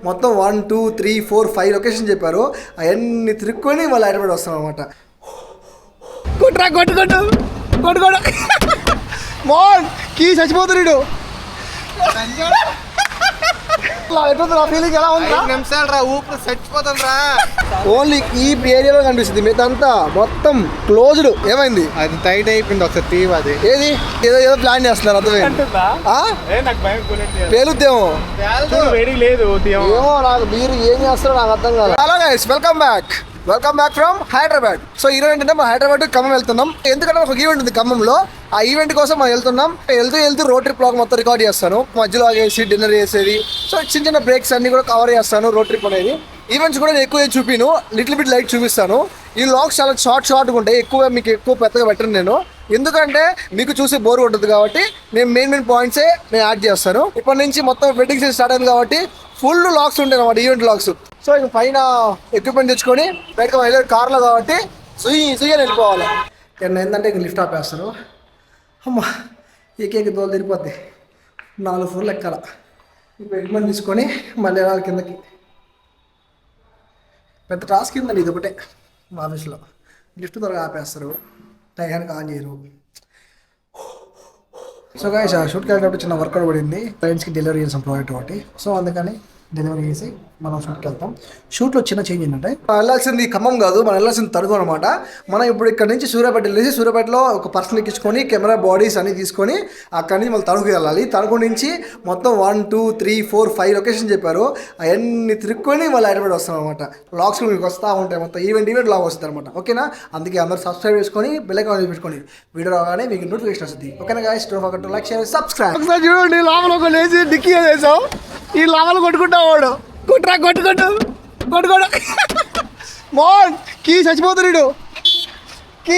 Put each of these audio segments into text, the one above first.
మొత్తం 1 2 3 4 5 లొకేషన్ చెప్పారు. అవన్నీ తిరుక్కొని మళ్ళీ హైదరాబాద్ వస్తాం అనమాట. కొట్టురా కొట్టు కొట్టు కొట్టు కొట్టు మోన్ కీ చచ్చిపోతున్నాడు. ఫీలింగ్ ఎలా ఉంది? నిమిషాలు రా ఊపు చచ్చిపోతాను రా. ఓన్లీ ఈ ఏరియాలో కనిపిస్తుంది, మిగతా మొత్తం క్లోజ్డ్. ఏమైంది? అది టైట్ అయిపోయింది, ఒకసారి తీవ్. అది ఏది ఏదో ఏదో ప్లాన్ చేస్తున్నారు, అర్థమైంది. పేలుద్దేమో ఏమో, నాకు మీరు ఏం చేస్తారో నాకు అర్థం కాదు. Hello guys, welcome back from Hyderabad. So ఈరోజు ఏంటంటే మనం హైదరాబాద్ ఖమ్మం వెళ్తున్నాం. ఎందుకంటే ఒక ఈవెంట్ ఉంది ఖమ్మంలో. ఆ ఈవెంట్ కోసం మనం వెళ్తూ రోడ్ ట్రిప్ బ్లాగ్ మొత్తం రికార్డ్ చేస్తాను. మధ్యలో ఆగేసి డిన్నర్ చేసేది, సో చిన్న బ్రేక్స్ అన్ని కూడా కవర్ చేస్తాను. రోడ్ ట్రిప్ అనేది ఈవెంట్స్ కూడా నేను ఎక్కువ చూపిను, లిటిల్ బిట్ లైట్ చూపిస్తాను. ఈ వ్లాగ్స్ చాలా షార్ట్గా ఉంటాయి, మీకు ఎక్కువ పెద్దగా పెట్టను నేను. ఎందుకంటే మీకు చూసి బోర్ ఉంటుంది కాబట్టి నేను మెయిన్ పాయింట్సే నేను యాడ్ చేస్తాను. ఇప్పటి నుంచి మొత్తం వెడ్డింగ్ సీజన్ స్టార్ట్ అయింది కాబట్టి ఫుల్ వ్లాగ్స్ ఉంటాయి అన్నమాట, ఈవెంట్ వ్లాగ్స్. సో ఇక పైన ఎక్విప్మెంట్ తెచ్చుకొని బయటకు వెళ్ళే కార్లో కాబట్టి సుయ్యని వెళ్ళిపోవాలి. నేను ఏంటంటే ఇంక లిఫ్ట్ ఆపేస్తాను. అమ్మ ఈ కేక్ దోలు తిరిగిపోద్ది, 4 ఫ్లోర్లు ఎక్కాల. ఇప్పుడు ఎక్విప్మెంట్ తీసుకొని మళ్ళీ వెళ్ళాలి కిందకి. పెద్ద టాస్క్ ఏందండి ఇది ఒకటే. మా ఆఫీస్లో లిఫ్ట్ త్వరగా ఆపేస్తారు, టైంకి ఆన్ చేయరు. సో గాయ్స్, షూట్కి వెళ్ళేటప్పుడు చిన్న వర్కౌట్ పడింది. క్లయింట్స్కి డెలివరీ చేసాం ప్రోడక్ట్ ఒకటి. సో అందుకని డెలివరీ చేసి మనం షూట్కి వెళ్తాం. షూట్లో చిన్న చేంజ్ ఏంటంటే వెళ్ళాల్సింది ఖమ్మం కాదు, మనం వెళ్ళాల్సింది తణుకు అనమాట. మనం ఇప్పుడు ఇక్కడ నుంచి సూర్యాపేట వెళ్ళేసి సూర్యాపేటలో ఒక పర్సన్ ఎక్కించుకొని కెమెరా బాడీస్ అన్ని తీసుకొని అక్కడి నుంచి మళ్ళీ తణుకు వెళ్ళాలి. తణుకు నుంచి మొత్తం 1 2 3 4 5 లొకేషన్ చెప్పారు. అవన్నీ తిరుక్కొని మళ్ళీ హైదరాబాద్ వస్తాం అనమాట. వ్లాగ్స్ మీకు వస్తూ ఉంటాయి, మొత్తం ఈవెంట్ లాగ్ వస్తుంది అనమాట. ఓకేనా? అందుకే అందరూ సబ్స్క్రైబ్ చేసుకొని బెల్ ఐకాన్ పెట్టుకొని వీడియో రాగానే మీకు నోటిఫికేషన్ వస్తుంది. ఓకేనా guys, don't forget to like, share, subscribe. ఒకసారి చూడండి, లోపల ఒక లేచి డిక్కీ వేసాం. ఈ లోపల కొట్టుకుంటా వాడు కొట్టురా కొట్టు కొట్టు కొట్టు కొట్టు మోన్ కీ చచ్చిపోతున్నాడు కీ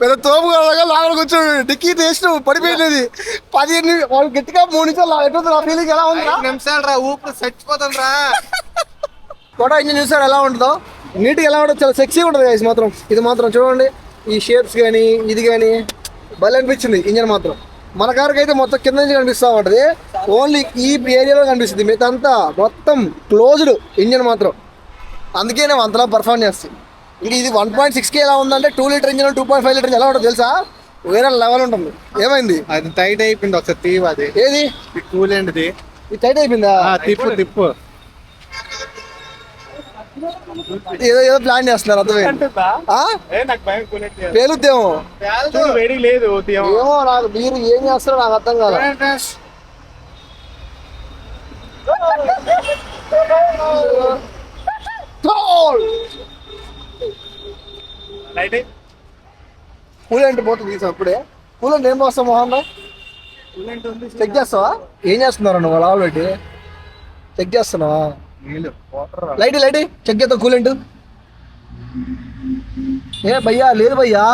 పెద్ద తోపు కదా లోపల కూర్చోడు. డిక్కీ తీసిన పడిపోయినది 15 వాళ్ళు గట్టిగా 3 నిమిషాలు ఎట్లా ఫీలింగ్ ఎలా ఉంది? నిమిషాలు రా ఊపు చచ్చిపోతాను రా. కూడా ఇంజన్ చూసారు ఎలా ఉంటుందో, నీట్గా ఎలా ఉంటుంది, చాలా సెక్సీగా ఉంటుంది గైస్. మాత్రం ఇది మాత్రం చూడండి, ఈ షేప్స్ కానీ ఇది కానీ భలే అనిపించింది. ఇంజన్ మాత్రం మన కారుకి అయితే మొత్తం కింద నుంచి కనిపిస్తూ ఉంటుంది, ఓన్లీ ఈ ఏరియాలో కనిపిస్తుంది, మిగతా మొత్తం క్లోజ్డ్ ఇంజన్ మాత్రం. అందుకే నేను అంతలా పర్ఫార్మ్ చేస్తాను. ఇంక ఇది 1.6K ఎలా ఉందంటే 2 లీటర్ ఇంజన్ 2.5 లీటర్ ఎలా ఉంటుంది తెలుసా? వేరే లెవెల్ ఉంటుంది. ఏమైంది? అది టైట్ అయిపోయింది, ఒకసారి తీవ్. అది ఏది? కూలేంటిది ఇది టైట్ అయిపోయిందా? తిప్పు ఏదో ఏదో ప్లాన్ చేస్తున్నారు, అర్థమైంది. పేలుద్దేమో ఏమో, నాకు మీరు ఏం చేస్తారో నాకు అర్థం కాదు. కూలెంట్ పోతుంది తీసాం ఇప్పుడే. కూలెంట్ ఏం పోస్తావు మోహన్ రాయ్? చెక్ చేస్తావా? ఏం చేస్తున్నారు నువ్వు లావు పెట్టి చెక్ చేస్తున్నావా? లైట్ చెక్ చేద్దాం కూలెంట్. ఏ భయ్యా లేదు భయ్యా.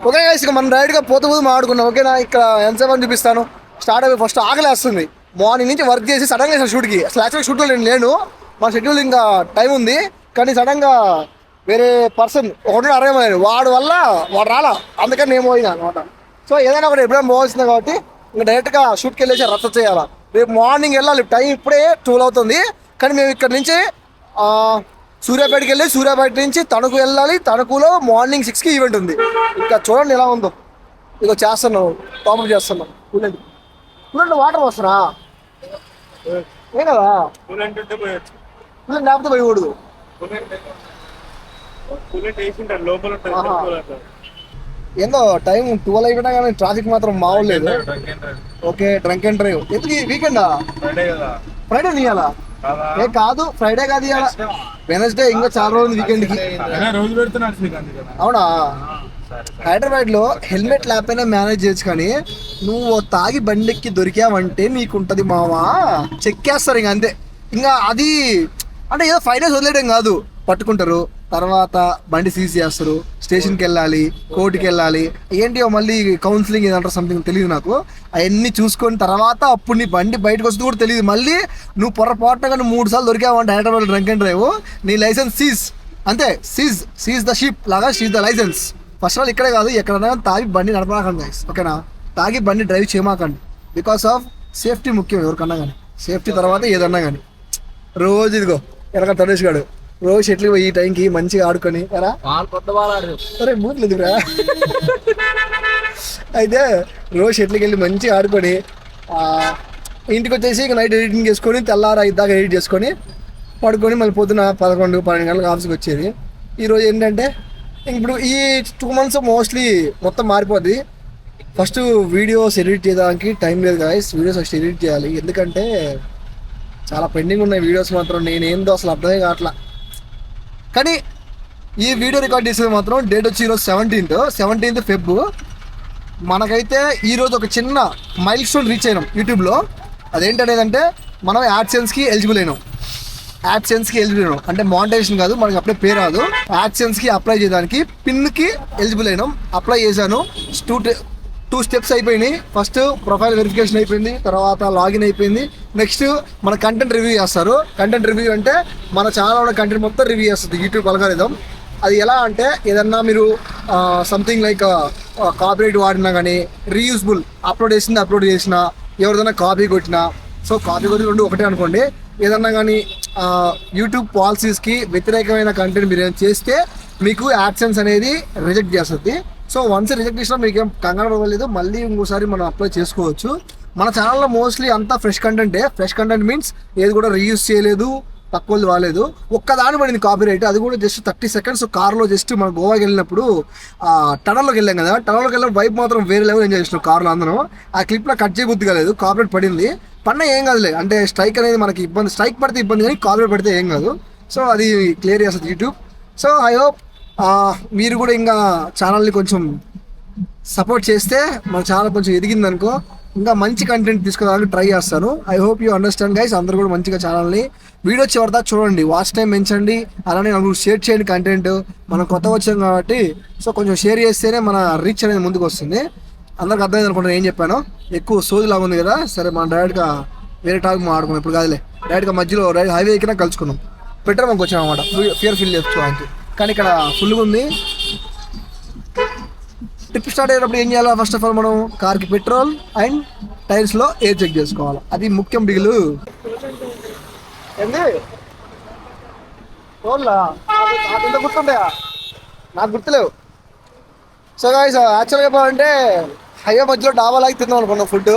ఓకే గైస్, ఇక మనం రైడ్గా పోతూ మాట్లాడుకున్నాం. ఓకేనా? ఇక్కడ ఎంతసేపు అని చూపిస్తాను. స్టార్ట్ అయిపోయి ఫస్ట్ ఆకలేస్తుంది. మార్నింగ్ నుంచి వర్క్ చేసి సడన్గా వేసాను షూట్కి. అసలు యాక్చువల్గా షూట్లో నేను లేను, మా షెడ్యూల్ ఇంకా టైం ఉంది. కానీ సడన్గా వేరే పర్సన్ ఒకటి అరేమయ్యాడు, వాడు రాలా, అందుకని నేను పోయినా అనమాట. సో ఏదైనా ఒకటి ఎప్పుడైనా పోవాల్సింది కాబట్టి ఇంకా డైరెక్ట్గా షూట్కి వెళ్ళేసి రచ్చ చేయాలా. రేపు మార్నింగ్ వెళ్ళాలి, టైం ఇప్పుడే 12 అవుతుంది. కానీ మేము ఇక్కడ నుంచి సూర్యాపేటకి వెళ్ళి సూర్యాపేట నుంచి తణుకు వెళ్ళాలి. తణుకులో మార్నింగ్ 6కి ఈవెంట్ ఉంది. ఇంకా చూడండి ఎలా ఉందో. ఇక చేస్తున్నావు, టాప్అప్ చేస్తున్నావు. కూలెంట్ వాటర్ వస్తున్నా ఏ కదా, కూలెంట్ లేకపోతే పోయకూడదు. ఏందో టైం 12 అయిపోయినా కానీ ట్రాఫిక్ మాత్రం మామూలు లేదు. ఓకే, డ్రంక్ అండ్ డ్రైవ్ ఎందుకు? వీకెండా? ఫ్రైడే తీయాలా? ఏ కాదు, ఫ్రైడే కాదు, ఇవాళ వెనస్డే. ఇంకా చాలా రోజులు వీకెండ్కి. అవునా? హైదరాబాద్ లో హెల్మెట్ లేకపోయినా మేనేజ్ చేయొచ్చు, కానీ నువ్వు తాగి బండెక్కి దొరికావంటే నీకుంటది మావా, చెక్కేస్తారు. ఇంకా అంతే. ఇంకా అది అంటే ఏదో ఫైనాన్స్ వదిలేయడం కాదు, పట్టుకుంటారు. తర్వాత బండి సీజ్ చేస్తారు, స్టేషన్కి వెళ్ళాలి, కోర్టుకి వెళ్ళాలి, ఏంటి మళ్ళీ కౌన్సిలింగ్ ఏదంటారు సంథింగ్ తెలియదు నాకు. అవన్నీ చూసుకొని తర్వాత అప్పుడు నీ బండి బయటకు వస్తుంది కూడా తెలియదు. మళ్ళీ నువ్వు పొరపాటుగా 3 సార్లు దొరికావంటే హైదరాబాద్ డ్రంక్ అండ్ డ్రైవ్, నీ లైసెన్స్ సీజ్. అంతే, సీజ్ ద షిప్ లాగా seize the licence. First all ఇక్కడే కాదు, ఎక్కడైనా తాగి బండి నడపకండి గైస్, ఓకేనా? తాగి బండి డ్రైవ్ చేయమాకండి, బికాస్ ఆఫ్ సేఫ్టీ ముఖ్యం ఎవరికన్నా కానీ. సేఫ్టీ తర్వాత ఏదన్నా కానీ. రోజు ఇదిగో ఎనక తనేష్ గాడు రోజు షెట్లు పోయి ఈ టైంకి మంచిగా ఆడుకొని ఎరా అరే మూట్లేదురా అయితే రోజు షెట్లకి వెళ్ళి మంచిగా ఆడుకొని ఇంటికి వచ్చేసి ఇక నైట్ ఎడిటింగ్ చేసుకొని తెల్లారా ఇద్దాకా ఎడిట్ చేసుకొని పడుకొని మళ్ళీ పొద్దున 11-12 గంటలకు ఆఫీస్కి వచ్చేది. ఈరోజు ఏంటంటే ఇప్పుడు ఈ 2 months మోస్ట్లీ మొత్తం మారిపోద్ది. ఫస్ట్ వీడియోస్ ఎడిట్ చేయడానికి టైం లేదు గాయస్, వీడియోస్ ఫస్ట్ ఎడిట్ చేయాలి. ఎందుకంటే చాలా పెండింగ్ ఉన్నాయి వీడియోస్ మాత్రం, నేనేందో అసలు అర్థమే కావట్లా. కానీ ఈ వీడియో రికార్డ్ చేసేది మాత్రం డేట్ వచ్చి ఈరోజు 17th Feb. మనకైతే ఈరోజు ఒక చిన్న మైల్ స్టోన్ రీచ్ అయినాం యూట్యూబ్లో. అదేంటనేదంటే మనం యాడ్సెన్స్కి ఎలిజిబుల్ అయినాం. అంటే మానిటైజేషన్ కాదు, మనకి అప్పుడే పే రాదు. యాడ్సెన్స్కి అప్లై చేయడానికి పిన్కి ఎలిజిబుల్ అయినాం. అప్లై చేశాను. 2 steps అయిపోయినాయి. ఫస్ట్ ప్రొఫైల్ వెరిఫికేషన్ అయిపోయింది, తర్వాత లాగిన్ అయిపోయింది. నెక్స్ట్ మన కంటెంట్ రివ్యూ చేస్తారు. కంటెంట్ రివ్యూ అంటే మన ఛానల్లో ఉన్న కంటెంట్ మొత్తం రివ్యూ చేస్తుంది యూట్యూబ్ అల్గారిథం. అది ఎలా అంటే ఏదన్నా మీరు సంథింగ్ లైక్ కాపీరైట్ వాడినా కానీ, రీయూజబుల్ అప్లోడ్ చేసినా, ఎవరిదైనా కాపీ కొట్టినా, సో కాపీ కొట్టి 2 ఒకటే అనుకోండి. ఏదన్నా కానీ యూట్యూబ్ పాలసీస్కి వ్యతిరేకమైన కంటెంట్ మీరు చేస్తే మీకు యాడ్సెన్స్ అనేది రిజెక్ట్ చేస్తుంది. సో వన్స్ రిజెక్ట్ చేసినా మీకు ఏం కంగారు పడలేదు, మళ్ళీ ఇంకోసారి మనం అప్లై చేసుకోవచ్చు. మన ఛానల్లో మోస్ట్లీ అంతా ఫ్రెష్ కంటెంట్ మీన్స్ ఏది కూడా రీయూజ్ చేయలేదు, తక్కువది వాలేదు. ఒక్కదాని పడింది కాపీరైట్, అది కూడా జస్ట్ 30 seconds కార్లో. జస్ట్ మనం గోవాకి వెళ్ళినప్పుడు టనల్లోకి వెళ్ళాం కదా, టనల్లోకి వెళ్ళిన వైపు మాత్రం వేరే లెవెల్ ఎంజాయ్ చేసినాం కార్లో అందరం. ఆ క్లిప్లో కట్ చేయబుద్ధి కాలేదు, కాపీరైట్ పడింది. ఏం కాదులే, అంటే స్ట్రైక్ అనేది మనకి ఇబ్బంది, స్ట్రైక్ పడితే ఇబ్బంది కానీ కాపీరైట్ పడితే ఏం కాదు. సో అది క్లియర్ చేస్తుంది యూట్యూబ్. సో ఐ హోప్ మీరు కూడా ఇంకా ఛానల్ని కొంచెం సపోర్ట్ చేస్తే మన ఛానల్ కొంచెం ఎదిగిందనుకో, ఇంకా మంచి కంటెంట్ తీసుకోవడానికి ట్రై చేస్తాను. I hope you understand guys. అందరూ కూడా మంచిగా ఛానల్ని వీడియో చివరిదా చూడండి, వాచ్ టైం పెంచండి, అలానే నాకు షేర్ చేయండి కంటెంట్. మనం కొత్తగా వచ్చాం కాబట్టి సో కొంచెం షేర్ చేస్తేనే మన రీచ్ అనేది ముందుకు వస్తుంది. అందరికి అర్థమైంది అనుకుంటాను ఏం చెప్పాను. ఎక్కువ సోదిలాగా ఉంది కదా, సరే మనం డైరెక్ట్గా వేరే టాపిక్ మాట్లాడుకున్నాం. ఇప్పుడు కాదులే, డైరెక్ట్గా మధ్యలో హైవే ఎక్కినా కలుసుకున్నాం. పెట్రోల్ బంక్ వచ్చాం అనమాట, ఫిల్ చేసుకోవడానికి. కానీ ఇక్కడ ఫుల్గా ఉంది. ట్రిప్ స్టార్ట్ అయ్యేటప్పుడు ఏం చేయాలి? ఫస్ట్ ఆఫ్ ఆల్ మనం కార్కి పెట్రోల్ అండ్ టైర్స్లో ఎయిర్ చెక్ చేసుకోవాలి, అది ముఖ్యం బిగులు. ఏంది ఎంత గుర్తుంటాయా? నాకు గుర్తులేవు. సో గాయ్స్ యాక్చువల్గా చెప్పాలంటే హైవే మధ్యలో డాబా లాగి తిందాం అనుకున్నాం ఫుడ్,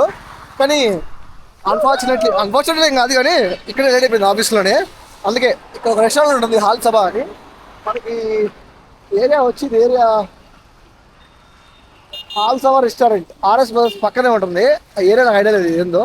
కానీ అన్ఫార్చునేట్లీ ఏం కాదు, కానీ ఇక్కడే లేట్ అయిపోయింది ఆఫీస్లోనే. అందుకే ఇక్కడ ఒక రెస్టారెంట్ ఉంటుంది హాల్ సభ అని. మనకి ఏరియా హాల్ సభ రెస్టారెంట్ ఆర్ఎస్ బస్ పక్కనే ఉంటుంది. ఆ ఏరియా నాకు ఐడియా లేదు ఏందో.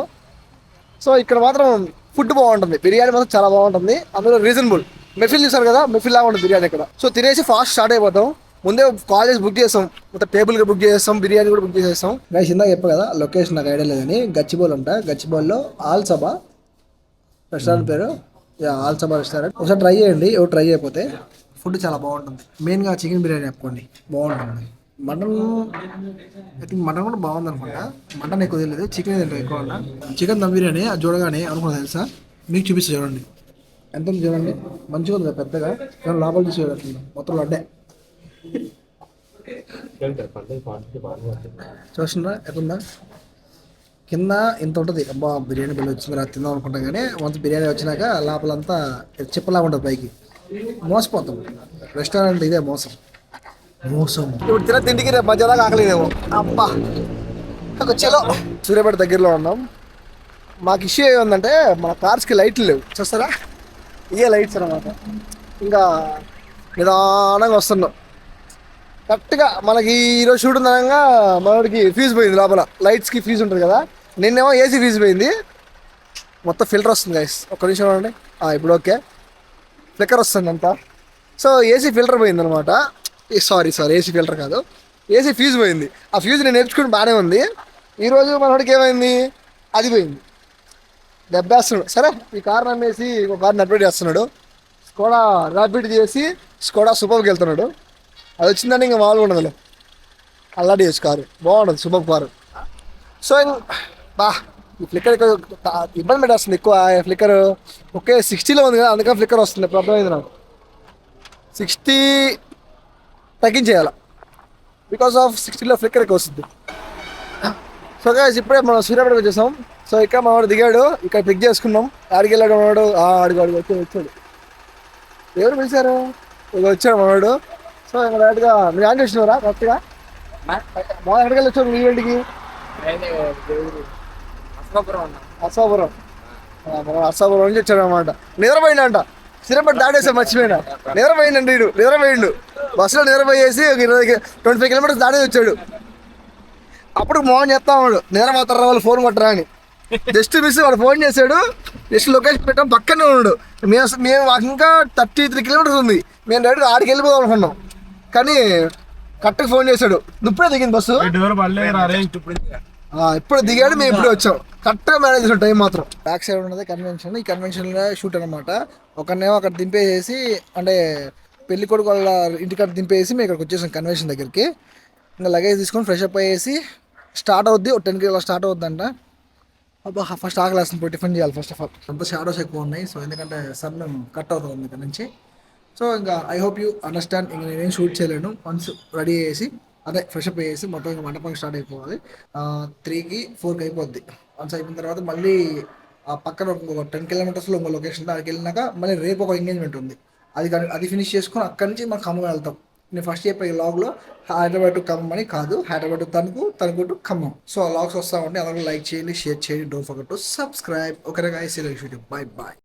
సో ఇక్కడ మాత్రం ఫుడ్ బాగుంటుంది, బిర్యానీ మాత్రం చాలా బాగుంటుంది, అందులో రీజనబుల్. మెఫిల్ చూసారు కదా, మెఫిల్ లాగా ఉంటుంది బిర్యానీ ఇక్కడ. సో తినేసి ఫాస్ట్ స్టార్ట్ అయిపోతాం. ముందే కాలేజ్ బుక్ చేస్తాం, మొత్తం టేబుల్గా బుక్ చేస్తాం, బిర్యానీ కూడా బుక్ చేసేస్తాం. గైస్ ఇందాక చెప్పా కదా లొకేషన్ నాకు ఐడియా లేదని, గచ్చిబౌల్ అంట. గచ్చిబౌల్లో ఆల్ సభ రెస్టారెంట్ పేరు, ఆల్ సభ రెస్టారెంట్. ఒకసారి ట్రై చేయండి, ఎవరు ట్రై చేయకపోతే. ఫుడ్ చాలా బాగుంటుంది, మెయిన్గా చికెన్ బిర్యానీ చెప్పుకోండి బాగుంటుంది. మటన్ ఐ థింక్ మటన్ కూడా బాగుంది అనుకుంటా. మటన్ ఎక్కువ తెలియదు, చికెన్ తింటాం ఎక్కువ అంట. చికెన్ దమ్ బిర్యానీ అది చూడగానే అనుకున్నా తెలుసా, మీకు చూపిస్తే చూడండి ఎంత ఉంది చూడండి, మంచిగా ఉంది పెద్దగా. లోపల చూసి మొత్తం లడ్డే చూస్తుందా ఎట్లుందా, కింద ఇంత ఉంటుంది. అబ్బా బిర్యానీ బిల్లు వచ్చింది రా తిందాం అనుకుంటాం, కానీ వంత బిర్యానీ వచ్చినాక లోపలంతా చిప్పలాగా ఉంటుంది పైకి. మోసపోతాం, రెస్టారెంట్ ఇదే మోసం. ఇప్పుడు తిన తిండికి రేపు మధ్యదాకా ఆకలేదేమో. అబ్బా చలో సూర్యాపేట దగ్గరలో ఉన్నాం. మాకు ఇష్యూ ఏముందంటే మన కార్స్కి లైట్లు లేవు, చూస్తారా ఇవే లైట్స్ అన్నమాట. ఇంకా నిదానంగా వస్తున్నాం. కరెక్ట్గా మనకి ఈరోజు షూట్ ఉండగా మనకి ఫీజు పోయింది, లోపల లైట్స్కి ఫీజు ఉంటుంది కదా. నిన్నేమో ఏసీ ఫీజు పోయింది, మొత్తం ఫిల్టర్ వస్తుంది గైస్. ఒక్క నిమిషం చూడండి, ఇప్పుడు ఓకే ఫ్లిక్కర్ వస్తుంది అంతా. సో ఏసీ ఫిల్టర్ పోయింది అనమాట. సారీ ఏసీ ఫిల్టర్ కాదు, ఏసీ ఫీజు పోయింది. ఆ ఫీజు నేను నేర్చుకుని బాగానే ఉంది. ఈరోజు మనోడికి ఏమైంది, అది పోయింది. దెబ్బేస్తున్నాడు. సరే ఈ కార్ నమ్మేసి ఒక కార్ నడిపేట్ చేస్తున్నాడు. స్కోడా ర్యాపిడ్ చేసి స్కోడా సూపర్కి వెళ్తున్నాడు. అది వచ్చిందని ఇంకా మామూలుగా ఉండదులే, అల్లాడి చేసి కారు బాగుంటుంది సూపర్ కారు. సో బా ఈ ఫ్లిక్కర్ ఎక్కువ ఇబ్బంది పెట్టేస్తుంది ఎక్కువ. ఫ్లిక్కర్ ఒకే 60లో ఉంది కదా, అందుకని ఫ్లిక్కర్ వస్తుంది. ఇప్పుడు అర్థమైంది నాకు. 60 తగ్గించేయాలి, బికాస్ ఆఫ్ 60లో ఫ్లిక్కర్ ఎక్కువ వస్తుంది. సో గైస్ ఇప్పుడే మనం సూర్యాపేటకు వచ్చేసాం. సో ఇక్కడ మనవాడు దిగాడు, ఇక్కడ పిక్ చేసుకున్నాం. ఆడికి వెళ్ళాడు మనవాడు, ఆడికి వచ్చాడు. ఎవరు పిలిచారు? ఇక వచ్చాడు మనవాడు. సో ఇంకా డైరెక్ట్గా మీరు ఆన్ చేసినారా కరెక్ట్గా? బాగా ఎక్కడికి వెళ్ళి వచ్చారు మీ ఈవెంట్కి? అశ్వాపురం. మనం అశ్వాపురం నుంచి వచ్చాడు అనమాట. నిద్రపోయిందంట, సిరపట్టి దాటేసాం, మర్చిపోయినా. నిద్రపోయిందండి వీడు, నిద్రపోయిండు. బస్సులో నిద్రపోయేసి 25 కిలోమీటర్స్ దాటేసి వచ్చాడు. అప్పుడు మోహన్ చెప్తా ఉన్నాడు, నిద్రపోతారా వాళ్ళు ఫోన్ కొట్టరా అని. జస్ట్ మిస్ వాడు ఫోన్ చేశాడు, జస్ట్ లొకేషన్ పెట్టాం, పక్కనే ఉన్నాడు. మేము ఇంకా 33 కిలోమీటర్స్ ఉంది, మేము డైరెక్ట్ ఆడికి వెళ్ళిపోదాం అనుకున్నాం. కానీ కరెక్ట్గా ఫోన్ చేశాడు, ఇప్పుడే దిగింది బస్సు, ఇప్పుడు దిగాడు, మేము ఇప్పుడే వచ్చాం. కరెక్ట్గా మేనేజ్ చేసాం టైం మాత్రం. బ్యాక్ సైడ్ ఉన్నది కన్వెన్షన్, ఈ కన్వెన్షన్లో షూట్ అనమాట. ఒకరినేమో అక్కడ దింపేసి, అంటే పెళ్లి కొడుకు వాళ్ళ ఇంటికాడ దింపేసి మేము ఇక్కడికి వచ్చేసాం కన్వెన్షన్ దగ్గరికి. ఇంకా లగేజ్ తీసుకొని ఫ్రెష్ అప్ అయ్యేసి స్టార్ట్ అవుద్ది. 10 కి స్టార్ట్ అవుద్దంట. అబ్బా ఫస్ట్ ఆకలేస్తుంది, పోయి టిఫిన్ చేయాలి ఫస్ట్ ఆఫ్ ఆల్. అంత షాడోస్ ఎక్కువ ఉన్నాయి, సో ఎందుకంటే సన్ కట్ అవుతుంది ఇక్కడ నుంచి. సో ఇంకా ఐ హోప్ యూ అండర్స్టాండ్. ఇంకా నేనేం షూట్ చేయలేను. వన్స్ రెడీ చేసి అదే ఫ్రెష్ అప్ అయ్యేసి మొత్తం ఇంకా మండపంకి స్టార్ట్ అయిపోవాలి. 3కి 4కి అయిపోద్ది. వన్స్ అయిపోయిన తర్వాత మళ్ళీ ఆ పక్కన ఒక 10 కిలోమీటర్స్లో ఇంకో లొకేషన్, అక్కడికి వెళ్ళినాక మళ్ళీ రేపు ఒక ఎంగేజ్మెంట్ ఉంది. అది ఫినిష్ చేసుకొని అక్కడి నుంచి మనం ఖమ్మం వెళ్తాం. నేను ఫస్ట్ చెప్పే లాగ్లో హైదరాబాద్ టు ఖమ్మం అని కాదు, Hyderabad to Tanuku to Khammam. So ఆ లాగ్స్ వస్తూ ఉంటే అందరూ లైక్ చేయండి, షేర్ చేయండి, don't forget to subscribe. Okay guys, bye bye.